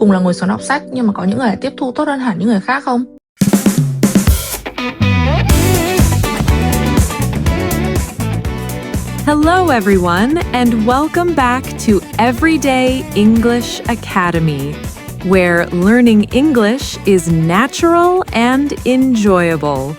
cùng là ngồi xuống đọc sách, nhưng mà có những người lại tiếp thu tốt hơn hẳn những người khác không? Hello, everyone, and welcome back to Everyday English Academy, where learning English is natural and enjoyable.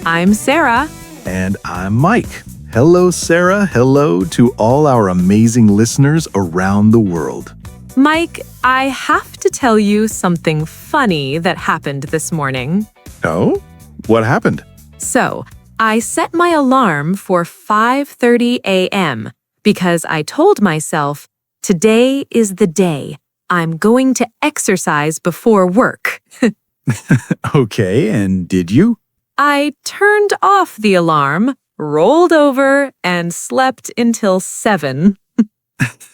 I'm Sarah. And I'm Mike. Hello, Sarah. Hello to all our amazing listeners around the world. Mike, I have to tell you something funny that happened this morning. Oh? What happened? So, I set my alarm for 5:30 a.m. because I told myself, today is the day. I'm going to exercise before work. Okay, and did you? I turned off the alarm, rolled over, and slept until 7.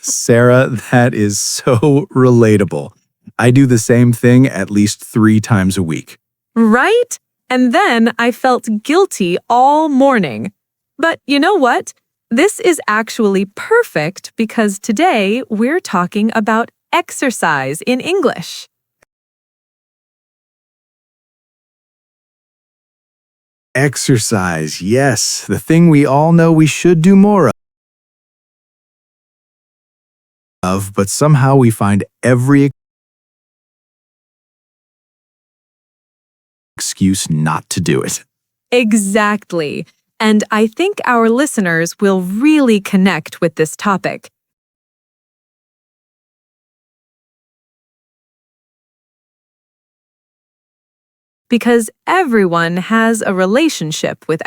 Sarah, that is so relatable. I do the same thing at least 3 times a week. Right? And then I felt guilty all morning. But you know what? This is actually perfect because today we're talking about exercise in English. Exercise, yes, the thing we all know we should do more of, but somehow we find every excuse not to do it. Exactly. And I think our listeners will really connect with this topic. Because everyone has a relationship with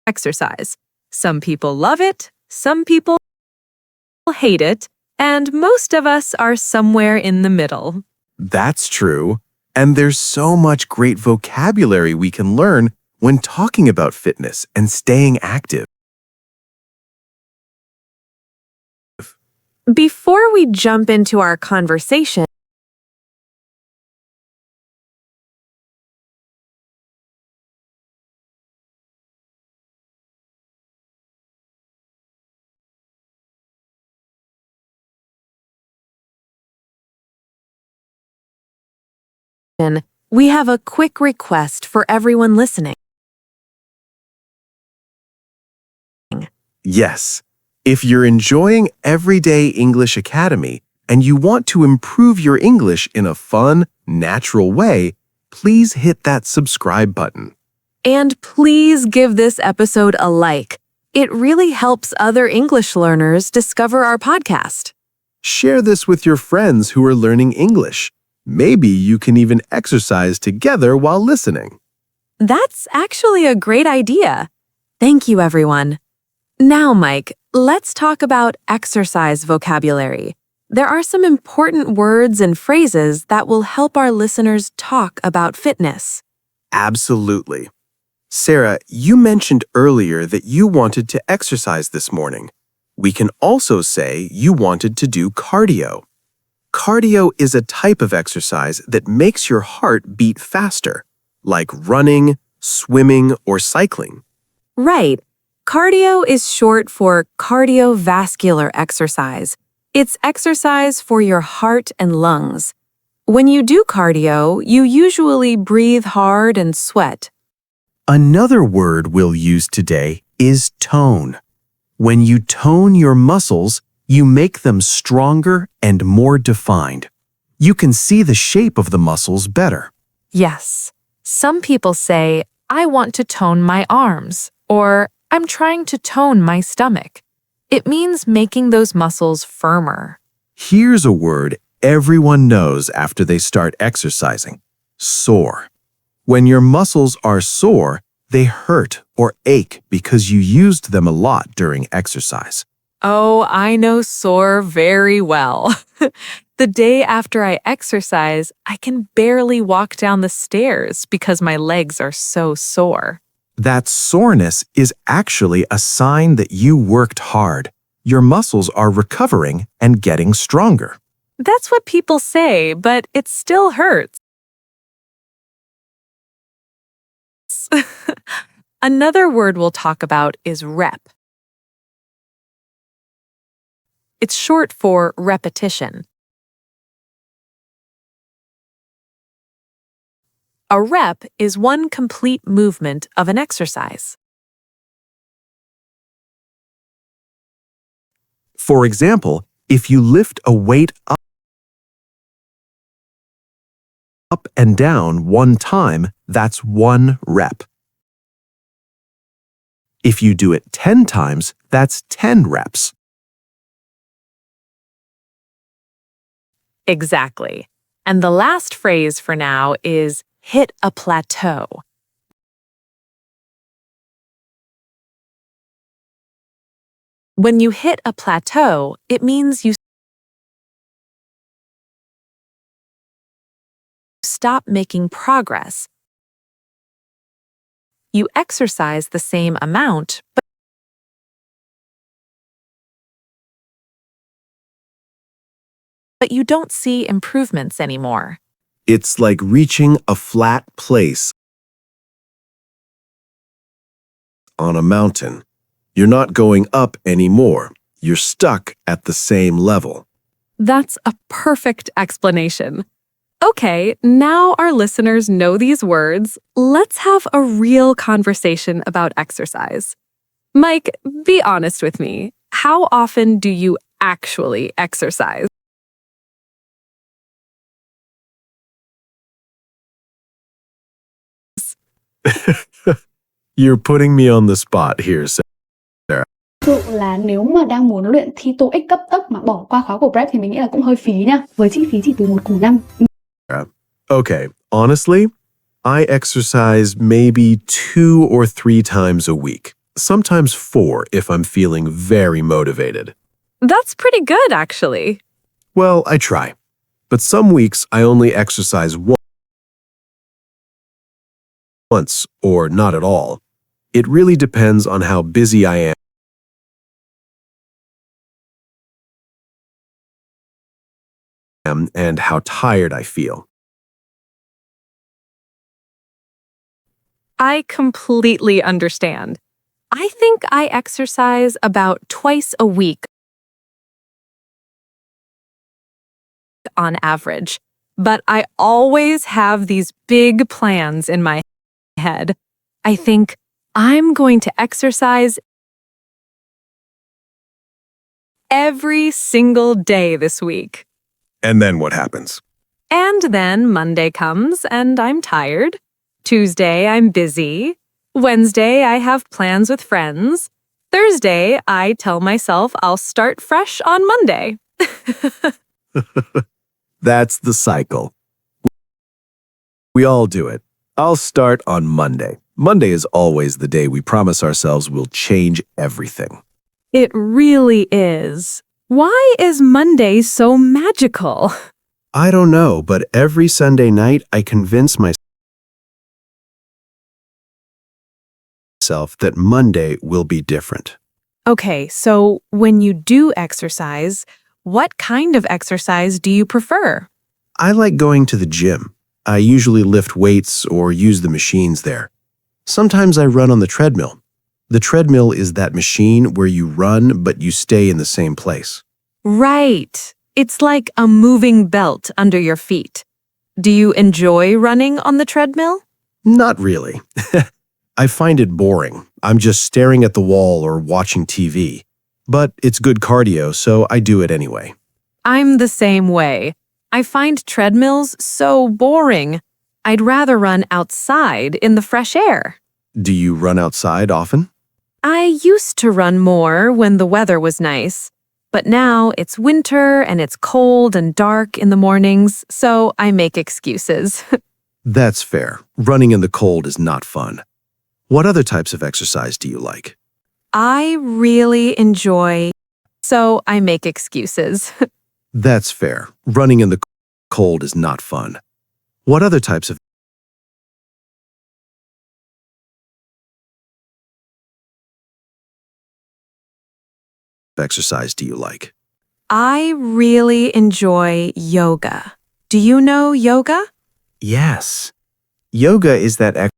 exercise. Some people love it, some people hate it, and most of us are somewhere in the middle. That's true. And there's so much great vocabulary we can learn when talking about fitness and staying active. Before we jump into our conversation, we have a quick request for everyone listening. Yes, if you're enjoying Everyday English Academy and you want to improve your English in a fun, natural way, please hit that subscribe button. And please give this episode a like. It really helps other English learners discover our podcast. Share this with your friends who are learning English. Maybe you can even exercise together while listening. That's actually a great idea. Thank you, everyone. Now, Mike, let's talk about exercise vocabulary. There are some important words and phrases that will help our listeners talk about fitness. Absolutely. Sarah, you mentioned earlier that you wanted to exercise this morning. We can also say you wanted to do cardio. Cardio is a type of exercise that makes your heart beat faster, like running, swimming, or cycling. Right. Cardio is short for cardiovascular exercise. It's exercise for your heart and lungs. When you do cardio, you usually breathe hard and sweat. Another word we'll use today is tone. When you tone your muscles, you make them stronger and more defined. You can see the shape of the muscles better. Yes. Some people say, I want to tone my arms, or I'm trying to tone my stomach. It means making those muscles firmer. Here's a word everyone knows after they start exercising: sore. When your muscles are sore, they hurt or ache because you used them a lot during exercise. Oh, I know sore very well. The day after I exercise, I can barely walk down the stairs because my legs are so sore. That soreness is actually a sign that you worked hard. Your muscles are recovering and getting stronger. That's what people say, but it still hurts. Another word we'll talk about is rep. It's short for repetition. A rep is one complete movement of an exercise. For example, if you lift a weight up and down one time, that's 1 rep. If you do it 10 times, that's 10 reps. Exactly. And the last phrase for now is hit a plateau. When you hit a plateau, it means you stop making progress. You exercise the same amount, but you don't see improvements anymore. It's like reaching a flat place on a mountain. You're not going up anymore. You're stuck at the same level. That's a perfect explanation. Okay, now our listeners know these words. Let's have a real conversation about exercise. Mike, be honest with me. How often do you actually exercise? You're putting me on the spot here, Sarah. Thực sự là nếu mà đang muốn luyện thi TOEIC cấp tốc mà bỏ qua khóa của Prep thì mình nghĩ là cũng hơi phí nha. Với chi phí chỉ từ 1 củ năm. Okay, honestly, I exercise maybe 2 or 3 times a week. Sometimes 4 if I'm feeling very motivated. That's pretty good, actually. Well, I try. But some weeks I only exercise once or not at all. It really depends on how busy I am and how tired I feel. I completely understand. I think I exercise about twice a week on average, but I always have these big plans in my head. I think I'm going to exercise every single day this week. And then what happens? And then Monday comes and I'm tired. Tuesday, I'm busy. Wednesday, I have plans with friends. Thursday, I tell myself I'll start fresh on Monday. That's the cycle. We all do it. I'll start on Monday. Monday is always the day we promise ourselves we'll change everything. It really is. Why is Monday so magical? I don't know, but every Sunday night I convince myself that Monday will be different. Okay, so when you do exercise, what kind of exercise do you prefer? I like going to the gym. I usually lift weights or use the machines there. Sometimes I run on the treadmill. The treadmill is that machine where you run but you stay in the same place. Right. It's like a moving belt under your feet. Do you enjoy running on the treadmill? Not really. I find it boring. I'm just staring at the wall or watching TV. But it's good cardio, so I do it anyway. I'm the same way. I find treadmills so boring. I'd rather run outside in the fresh air. Do you run outside often? I used to run more when the weather was nice. But now it's winter and it's cold and dark in the mornings, so I make excuses. That's fair. Running in the cold is not fun. What other types of exercise do you like? I really enjoy, so I make excuses. That's fair. Running in the cold is not fun. What other types of exercise do you like? I really enjoy yoga. Do you know yoga? Yes. Yoga is that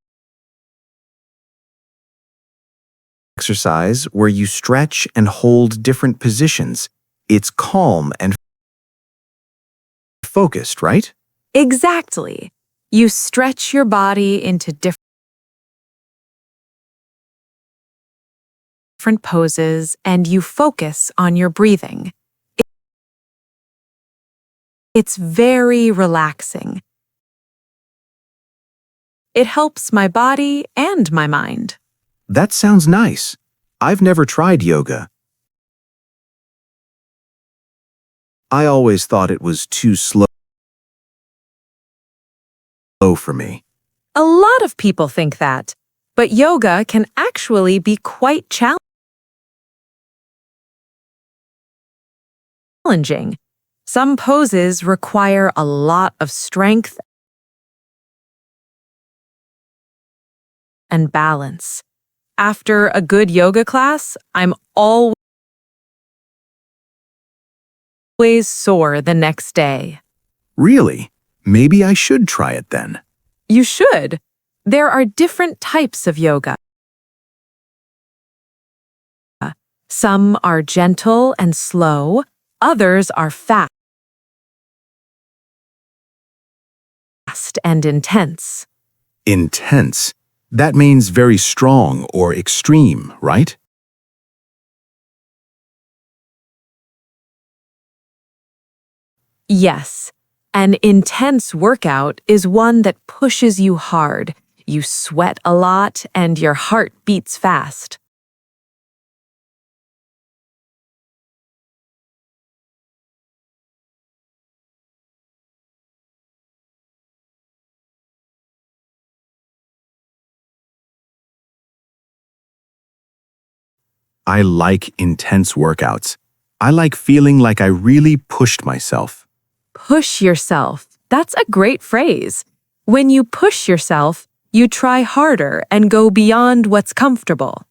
exercise where you stretch and hold different positions. It's calm and focused, right? Exactly. You stretch your body into different poses and you focus on your breathing. It's very relaxing. It helps my body and my mind. That sounds nice. I've never tried yoga. I always thought it was too slow for me. A lot of people think that, but yoga can actually be quite challenging. Some poses require a lot of strength and balance. After a good yoga class, I'm always sore the next day. Really? Maybe I should try it then. You should. There are different types of yoga. Some are gentle and slow, others are fast and intense. Intense. That means very strong or extreme, right? Yes, an intense workout is one that pushes you hard. You sweat a lot and your heart beats fast. I like intense workouts. I like feeling like I really pushed myself. Push yourself. That's a great phrase. When you push yourself, you try harder and go beyond what's comfortable.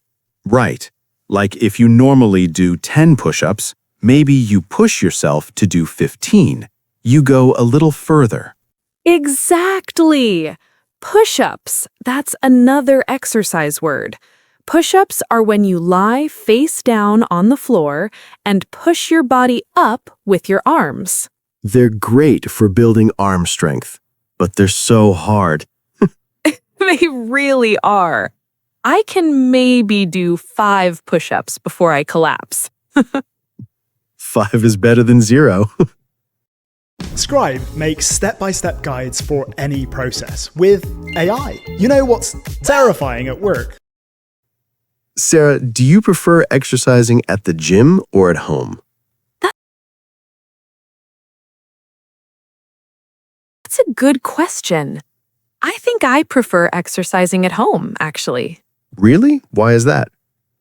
Right. Like if you normally do 10 push-ups, maybe you push yourself to do 15. You go a little further. Exactly. Push-ups. That's another exercise word. Push-ups are when you lie face down on the floor and push your body up with your arms. They're great for building arm strength, but they're so hard. They really are. I can maybe do 5 push-ups before I collapse. 5 is better than 0. Scribe makes step-by-step guides for any process with AI. You know what's terrifying at work? Sarah, do you prefer exercising at the gym or at home? That's a good question. I think I prefer exercising at home, actually. Really? Why is that?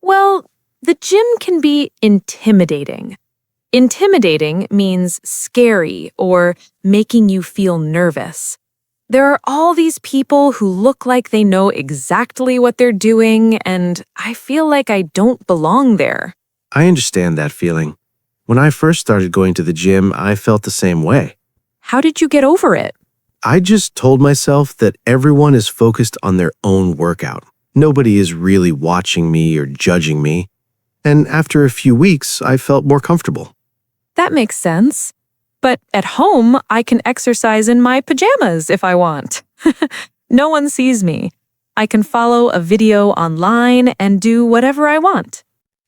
Well, the gym can be intimidating. Intimidating means scary or making you feel nervous. There are all these people who look like they know exactly what they're doing, and I feel like I don't belong there. I understand that feeling. When I first started going to the gym, I felt the same way. How did you get over it? I just told myself that everyone is focused on their own workout. Nobody is really watching me or judging me. And after a few weeks, I felt more comfortable. That makes sense. But at home, I can exercise in my pajamas if I want. No one sees me. I can follow a video online and do whatever I want.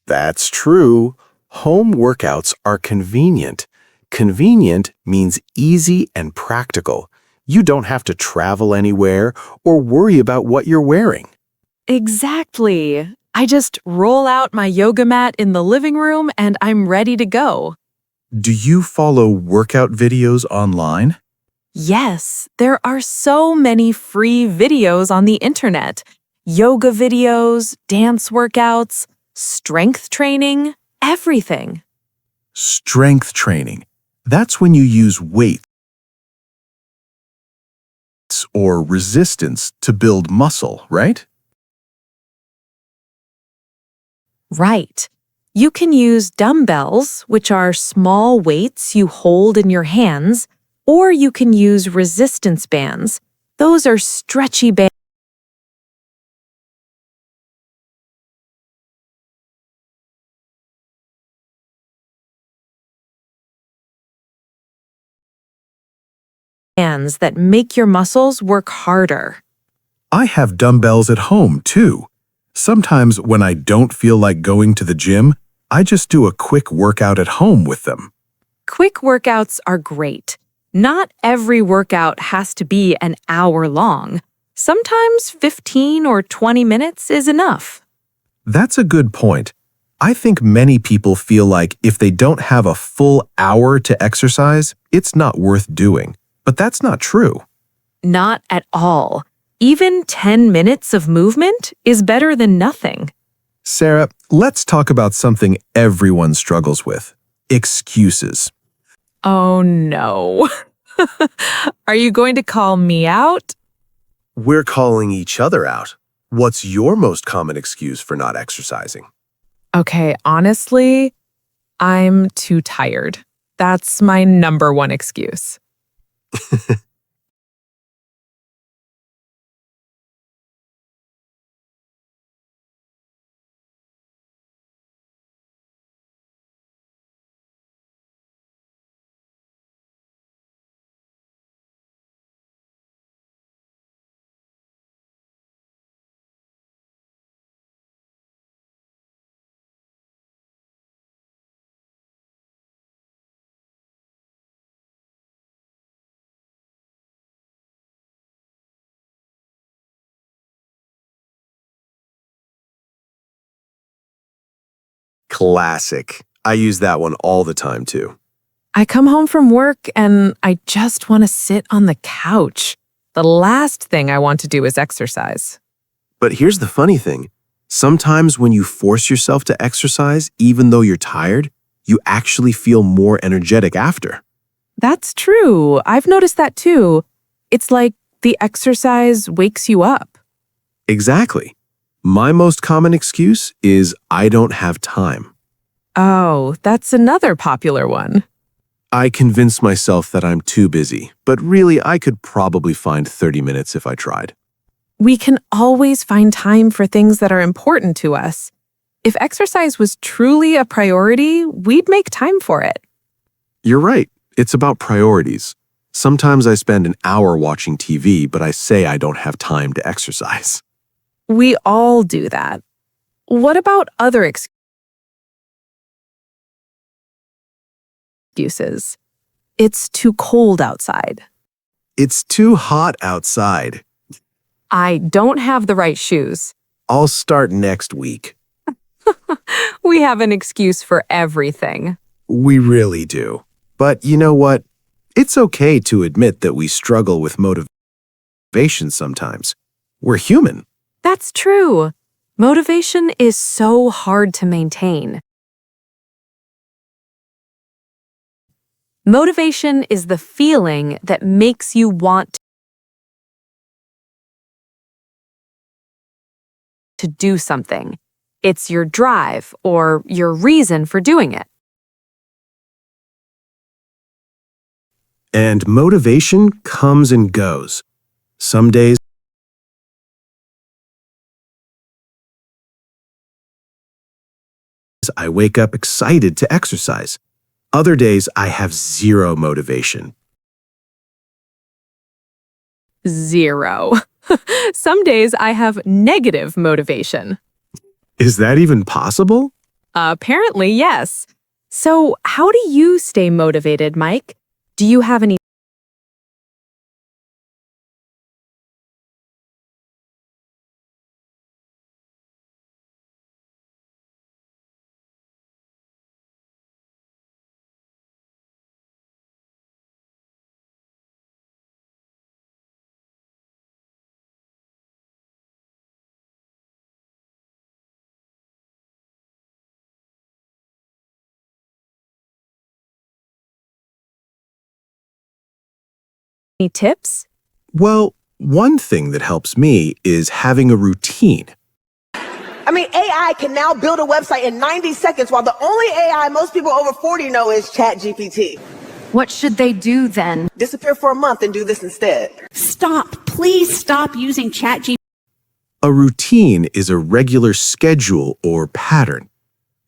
That's true. Home workouts are convenient. Convenient means easy and practical. You don't have to travel anywhere or worry about what you're wearing. Exactly. I just roll out my yoga mat in the living room and I'm ready to go. Do you follow workout videos online? Yes, there are so many free videos on the internet. Yoga videos, dance workouts, strength training, everything. Strength training. That's when you use weights or resistance to build muscle, right? Right. You can use dumbbells, which are small weights you hold in your hands, or you can use resistance bands. Those are stretchy bands Hands that make your muscles work harder. I have dumbbells at home, too. Sometimes when I don't feel like going to the gym, I just do a quick workout at home with them. Quick workouts are great. Not every workout has to be an hour long. Sometimes 15 or 20 minutes is enough. That's a good point. I think many people feel like if they don't have a full hour to exercise, it's not worth doing. But that's not true. Not at all. Even 10 minutes of movement is better than nothing. Sarah, let's talk about something everyone struggles with. Excuses. Oh no. Are you going to call me out? We're calling each other out. What's your most common excuse for not exercising? Okay, honestly, I'm too tired. That's my number one excuse. Classic. I use that one all the time, too. I come home from work and I just want to sit on the couch. The last thing I want to do is exercise. But here's the funny thing. Sometimes when you force yourself to exercise, even though you're tired, you actually feel more energetic after. That's true. I've noticed that too. It's like the exercise wakes you up. Exactly. My most common excuse is I don't have time. Oh, that's another popular one. I convince myself that I'm too busy, but really I could probably find 30 minutes if I tried. We can always find time for things that are important to us. If exercise was truly a priority, we'd make time for it. You're right. It's about priorities. Sometimes I spend an hour watching TV, but I say I don't have time to exercise. We all do that. What about other excuses? It's too cold outside. It's too hot outside. I don't have the right shoes. I'll start next week. We have an excuse for everything. We really do. But you know what? It's okay to admit that we struggle with motivation sometimes. We're human. That's true. Motivation is so hard to maintain. Motivation is the feeling that makes you want to do something. It's your drive or your reason for doing it. And motivation comes and goes. Some days I wake up excited to exercise. Other days I have zero motivation. Zero. Some days I have negative motivation. Is that even possible? Apparently, yes. So, how do you stay motivated, Mike? Do you have any tips? Well, one thing that helps me is having a routine. I mean, AI can now build a website in 90 seconds, while the only AI most people over 40 know is ChatGPT. What should they do then? Disappear for a month and do this instead. Stop. Please stop using ChatGPT. A routine is a regular schedule or pattern.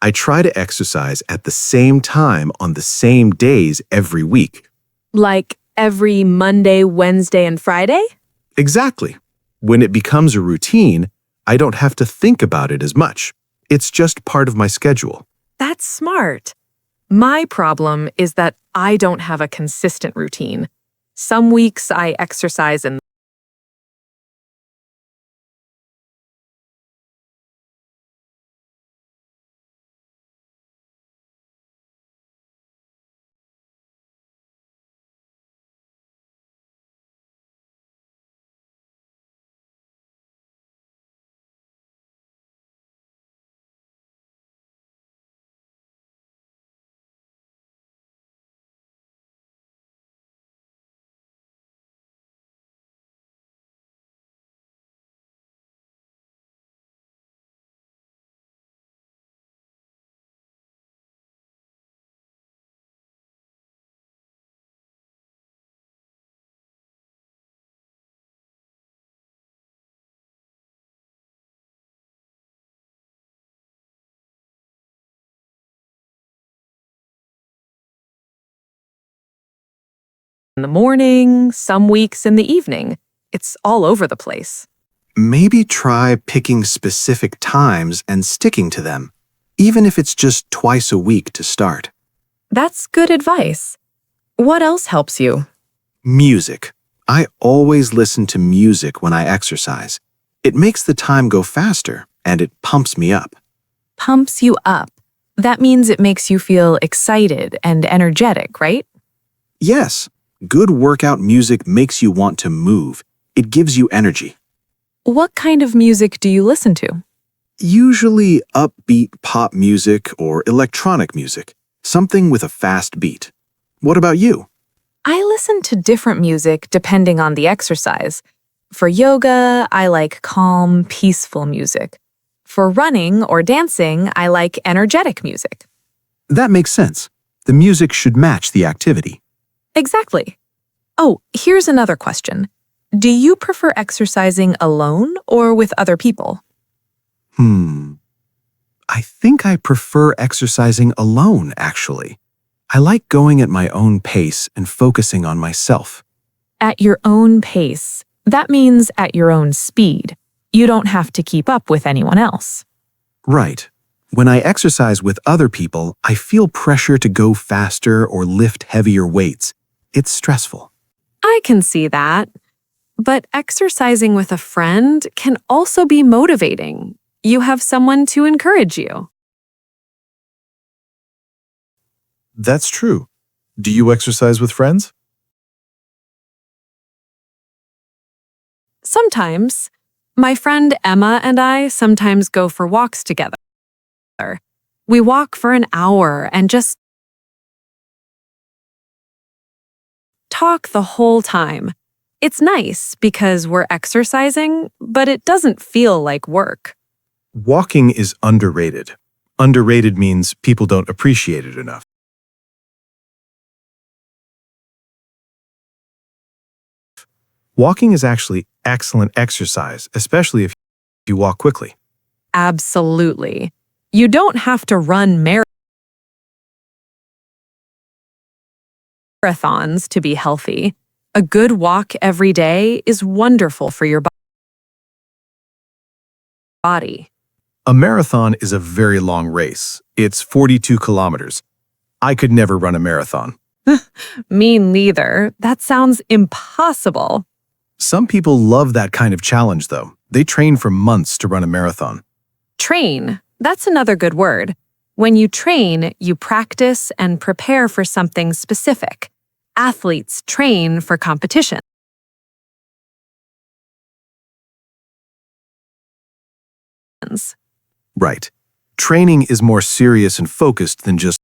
I try to exercise at the same time on the same days every week. Like every Monday, Wednesday, and Friday? Exactly. When it becomes a routine, I don't have to think about it as much. It's just part of my schedule. That's smart. My problem is that I don't have a consistent routine. Some weeks I exercise in the morning, some weeks in the evening. It's all over the place. Maybe try picking specific times and sticking to them, even if it's just twice a week to start. That's good advice. What else helps you? Music. I always listen to music when I exercise. It makes the time go faster, and it pumps me up. Pumps you up. That means it makes you feel excited and energetic, right? Yes, good workout music makes you want to move. It gives you energy. What kind of music do you listen to? Usually upbeat pop music or electronic music, something with a fast beat. What about you? I listen to different music depending on the exercise. For yoga, I like calm, peaceful music. For running or dancing, I like energetic music. That makes sense. The music should match the activity. Exactly. Oh, here's another question. Do you prefer exercising alone or with other people? I think I prefer exercising alone, actually. I like going at my own pace and focusing on myself. At your own pace. That means at your own speed. You don't have to keep up with anyone else. Right. When I exercise with other people, I feel pressure to go faster or lift heavier weights. It's stressful. I can see that. But exercising with a friend can also be motivating. You have someone to encourage you. That's true. Do you exercise with friends? Sometimes. My friend Emma and I sometimes go for walks together. We walk for an hour and just talk the whole time. It's nice because we're exercising, but it doesn't feel like work. Walking is underrated. Underrated means people don't appreciate it enough. Walking is actually excellent exercise, especially if you walk quickly. Absolutely. You don't have to run marathons to be healthy. A good walk every day is wonderful for your body. A marathon is a very long race. It's 42 kilometers. I could never run a marathon. Me neither. That sounds impossible. Some people love that kind of challenge, though. They train for months to run a marathon. Train. That's another good word. When you train, you practice and prepare for something specific. Athletes train for competition. Right. Training is more serious and focused than just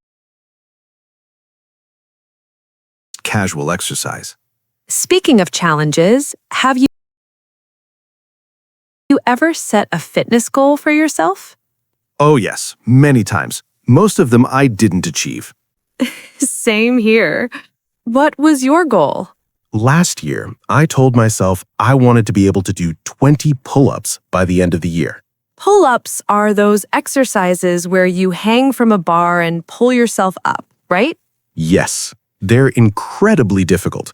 casual exercise. Speaking of challenges, have you ever set a fitness goal for yourself? Oh yes, many times. Most of them I didn't achieve. Same here. What was your goal? Last year, I told myself I wanted to be able to do 20 pull-ups by the end of the year. Pull-ups are those exercises where you hang from a bar and pull yourself up, right? Yes, they're incredibly difficult.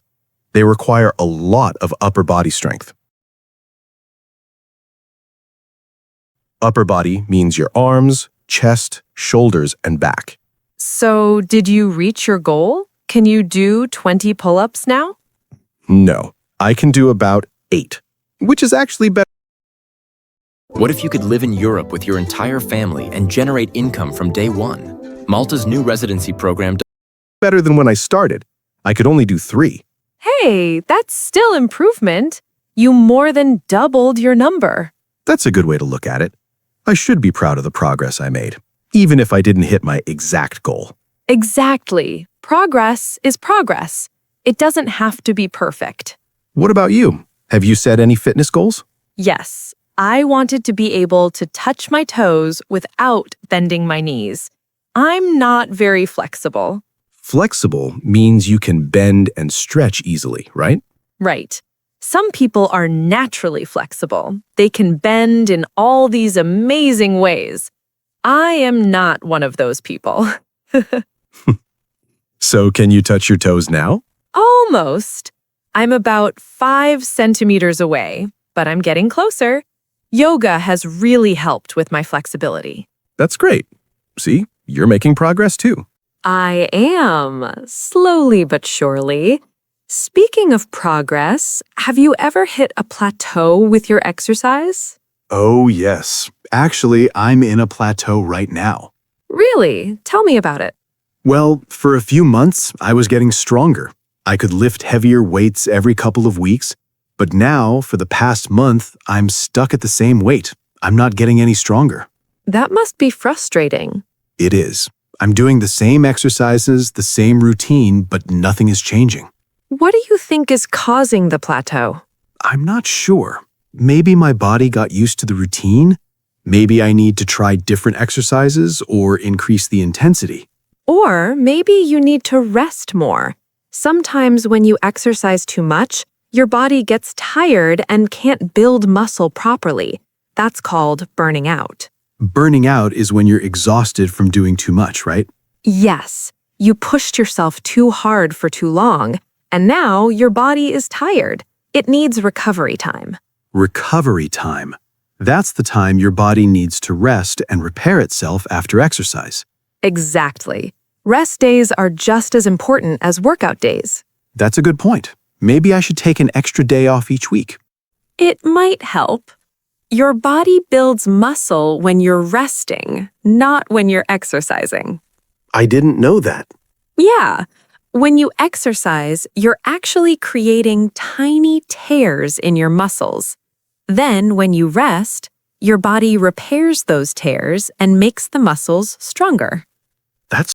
They require a lot of upper body strength. Upper body means your arms, chest, shoulders, and back. So, did you reach your goal? Can you do 20 pull-ups now? No, I can do about 8, which is actually better. What if you could live in Europe with your entire family and generate income from day one? Malta's new residency program Better than when I started. I could only do 3. Hey, that's still improvement. You more than doubled your number. That's a good way to look at it. I should be proud of the progress I made, even if I didn't hit my exact goal. Exactly. Progress is progress. It doesn't have to be perfect. What about you? Have you set any fitness goals? Yes, I wanted to be able to touch my toes without bending my knees. I'm not very flexible. Flexible means you can bend and stretch easily, right? Right. Some people are naturally flexible. They can bend in all these amazing ways. I am not one of those people. So can you touch your toes now? Almost. I'm about 5 centimeters away, but I'm getting closer. Yoga has really helped with my flexibility. That's great. See, you're making progress too. I am, slowly but surely. Speaking of progress, have you ever hit a plateau with your exercise? Oh, yes. Actually, I'm in a plateau right now. Really? Tell me about it. Well, for a few months, I was getting stronger. I could lift heavier weights every couple of weeks, but now, for the past month, I'm stuck at the same weight. I'm not getting any stronger. That must be frustrating. It is. I'm doing the same exercises, the same routine, but nothing is changing. What do you think is causing the plateau? I'm not sure. Maybe my body got used to the routine. Maybe I need to try different exercises or increase the intensity. Or maybe you need to rest more. Sometimes when you exercise too much, your body gets tired and can't build muscle properly. That's called burning out. Burning out is when you're exhausted from doing too much, right? Yes, you pushed yourself too hard for too long, and now your body is tired. It needs recovery time. Recovery time. That's the time your body needs to rest and repair itself after exercise. Exactly. Rest days are just as important as workout days. That's a good point. Maybe I should take an extra day off each week. It might help. Your body builds muscle when you're resting, not when you're exercising. I didn't know that. Yeah. When you exercise, you're actually creating tiny tears in your muscles. Then, when you rest, your body repairs those tears and makes the muscles stronger. That's